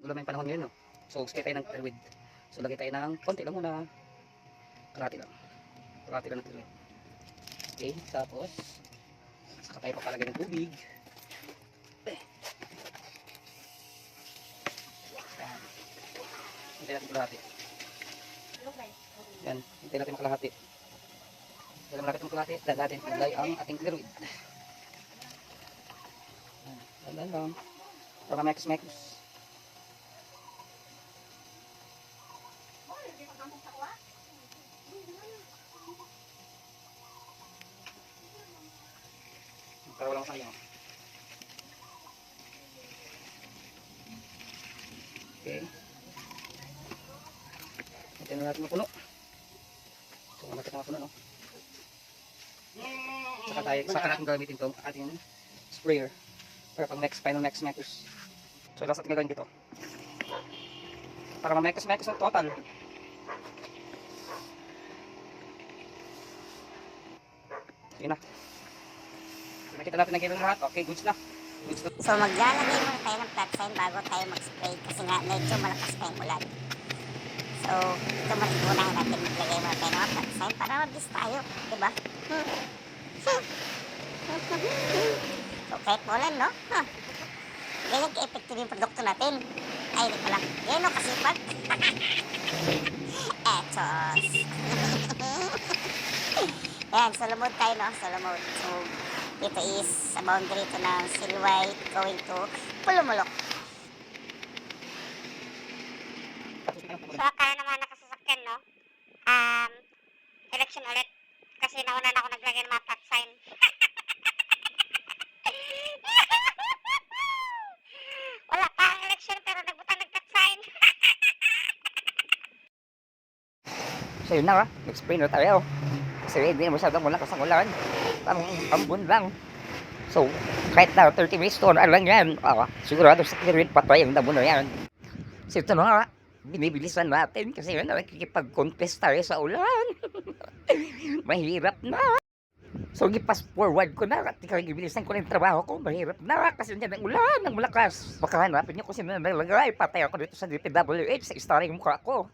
Ulam yung panahon ngayon, no? So, skip tayo ng terwid. So, lagay tayo ng konti lang muna. Kalahati lang. Kalahati lang ng terwid. Okay, tapos, saka tayo papalagay ng tubig. Yan. Hintay natin kalahati. Yan, hintay natin kalahati. Hintay natin kalahati. Dahil natin ilagay ang ating terwid. Yan lang. Para mekos-mekos. Para walang sayang. Okay. Hintayin na natin mapuno. So, malapit na mapuno, no? Saka natin gamitin itong ating sprayer para pang final mekos. So, last natin gagawin dito. Para ma-mekos-mekos ang total. Sige na. Nakita natin ang gano'n lahat. Okay, goods na. So maglalagay muna tayo ng flat sign bago tayo mag-spray kasi nga medyo malakas pa yung ulan. So ito muna natin maglagay muna tayo ng flat sign para mabilis tayo, diba? So kahit ulan, no? Ganyan ka-effective yung produkto natin. Ay, hindi pala. Yan o, kasipag. Etos. Ayan, so lumod tayo, no? So lumod. So ito is sa boundary ito ng Silhouette going to Pulumulok. So akala naman nakasasakyan, no? Election ulit. Kasi nauna na ako naglagay ng mga flat sign. Wala pa ang election pero nagbutang nag-flat sign. So yun na, explain na tayo. Kasi hindi na masyadong malakas ang ulan. Ambon lang. So, kahit na 30 minutes to, ano lang yan. Sigurado sa clear patay ang damo na yan. So ito na nga, binibilisan natin kasi yun, nakikipag-contest tayo sa ulan. Mahirap na. So, i-fast forward ko na at ibilisan ko na yung trabaho ko. Mahirap na kasi yan ang ulan, ang malakas. Baka hanapin nyo kung sino na nalagay. Patay ako dito sa DPWH sa starring mukha ko.